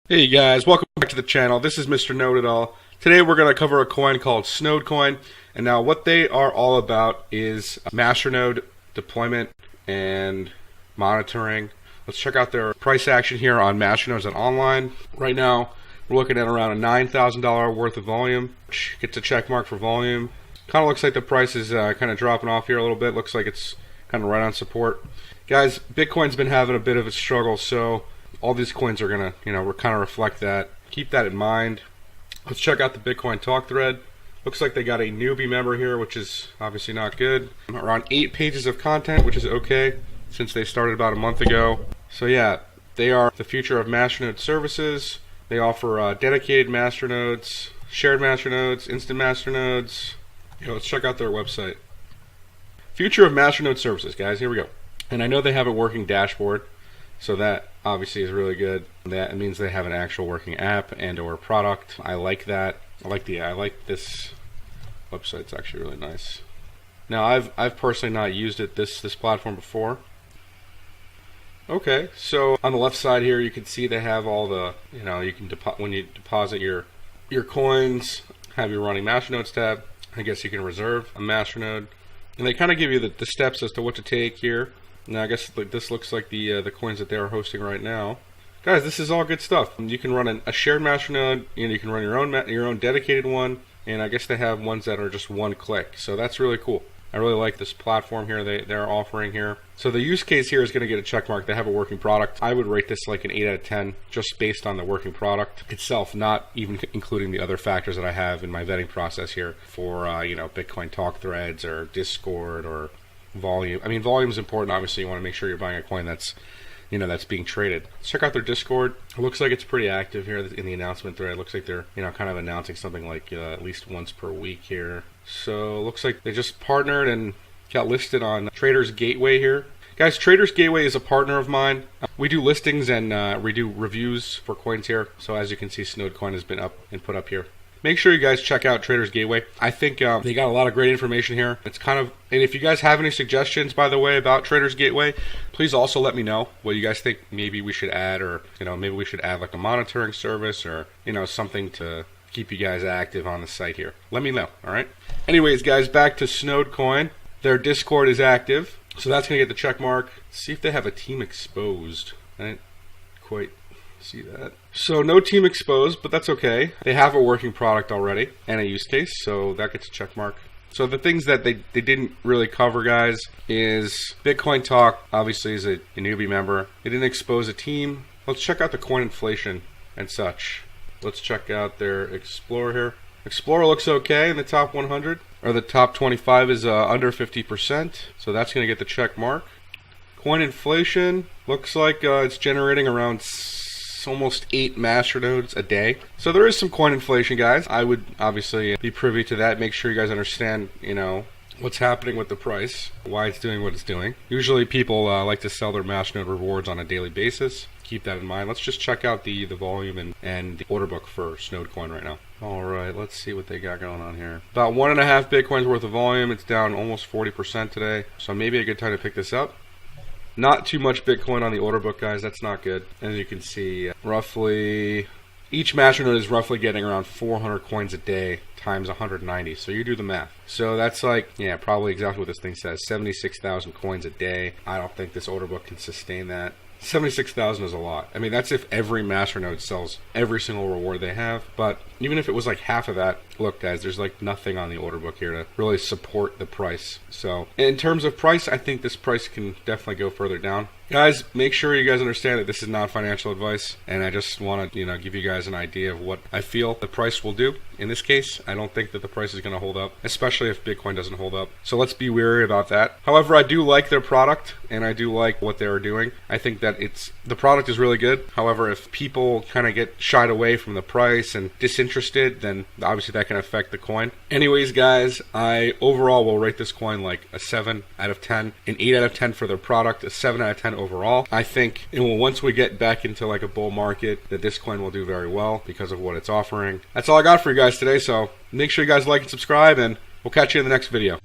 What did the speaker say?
Hey guys, welcome back to the channel. This is Mr. Know It All. Today we're going to cover a coin called SNode coin. And now what they are all about is Masternode deployment and monitoring. Let's check out their price action here on Masternodes and online. Right now we're looking at around a $9,000 worth of volume. Gets a check mark for volume. Kind of looks like the price is kind of dropping off here a little bit. Looks like it's kind of right on support. Guys, Bitcoin's been having a bit of a struggle, so all these coins are gonna, kind of reflect that. Keep that in mind. Let's check out the bitcointalk thread. Looks like they got a newbie member here, which is obviously not good. Around 8 pages of content, which is okay, since they started about a month ago. So yeah, they are the future of Masternode services. They offer dedicated masternodes, shared masternodes, instant masternodes. Let's check out their website. Future of Masternode services, guys. Here we go. And I know they have a working dashboard, so that obviously is really good. That means they have an actual working app and or product. I like that. I like this website. It's actually really nice. Now I've personally not used it this platform before. Okay, so on the left side here you can see they have all the, you can when you deposit your coins, have your running Masternodes tab. I guess you can reserve a Masternode, and they kind of give you the steps as to what to take here. Now I guess this looks like the coins that they are hosting right now. Guys, this is all good stuff. You can run a shared Masternode, you can run your own dedicated one, and I guess they have ones that are just one click. So that's really cool. I really like this platform here they're offering here. So the use case here is going to get a check mark. They have a working product. I would rate this like an 8 out of 10 just based on the working product itself, not even including the other factors that I have in my vetting process here for bitcointalk threads or Discord or volume. I mean, volume is important. Obviously, you want to make sure you're buying a coin that's being traded. Let's check out their Discord. It looks like it's pretty active here in the announcement thread. It looks like they're kind of announcing something like at least once per week here. So it looks like they just partnered and got listed on Traders Gateway here. Guys, Traders Gateway is a partner of mine. We do listings and we do reviews for coins here. So as you can see, SNode coin has been up and put up here. Make sure you guys check out Traders Gateway. I think they got a lot of great information here. It's and if you guys have any suggestions, by the way, about Traders Gateway, please also let me know what you guys think maybe we should add, or maybe we should add like a monitoring service, or something to keep you guys active on the site here. Let me know. All right. Anyways, guys, back to SNode coin. Their Discord is active, so that's gonna get the check mark. Let's see if they have a team exposed. I didn't quite see that. So no team exposed, but that's okay. They have a working product already and a use case, so that gets a check mark. So the things that they didn't really cover, guys, is bitcointalk obviously is a newbie member. They didn't expose a team. Let's check out the coin inflation and such. Let's check out their Explorer here. Explorer looks okay in the top 100, or the top 25 is under 50%, so that's going to get the check mark. Coin inflation looks like it's generating around almost 8 masternodes a day. So there is some coin inflation, guys. I would obviously be privy to that. Make sure you guys understand, what's happening with the price, why it's doing what it's doing. Usually people like to sell their Masternode rewards on a daily basis. Keep that in mind. Let's just check out the volume and the order book for SNode coin right now. All right, let's see what they got going on here. About 1.5 Bitcoins worth of volume. It's down almost 40% today. So maybe a good time to pick this up. Not too much Bitcoin on the order book, guys. That's not good. As you can see, roughly each Masternode is roughly getting around 400 coins a day times 190. So you do the math. So that's like, probably exactly what this thing says. 76,000 coins a day. I don't think this order book can sustain that. 76,000 is a lot. I mean, that's if every Masternode sells every single reward they have. But even if it was like half of that, look, guys, there's like nothing on the order book here to really support the price. So in terms of price, I think this price can definitely go further down. Guys, make sure you guys understand that this is not financial advice, and I just want to, give you guys an idea of what I feel the price will do. In this case, I don't think that the price is going to hold up, especially if Bitcoin doesn't hold up. So let's be wary about that. However, I do like their product, and I do like what they're doing. I think that the product is really good. However, if people kind of get shied away from the price and disinterested, then obviously that can affect the coin. Anyways, guys, I overall will rate this coin like a 7 out of 10, an 8 out of 10 for their product, a 7 out of 10 overall. I think once we get back into like a bull market, that this coin will do very well because of what it's offering. That's all I got for you guys today, so make sure you guys like and subscribe, and we'll catch you in the next video.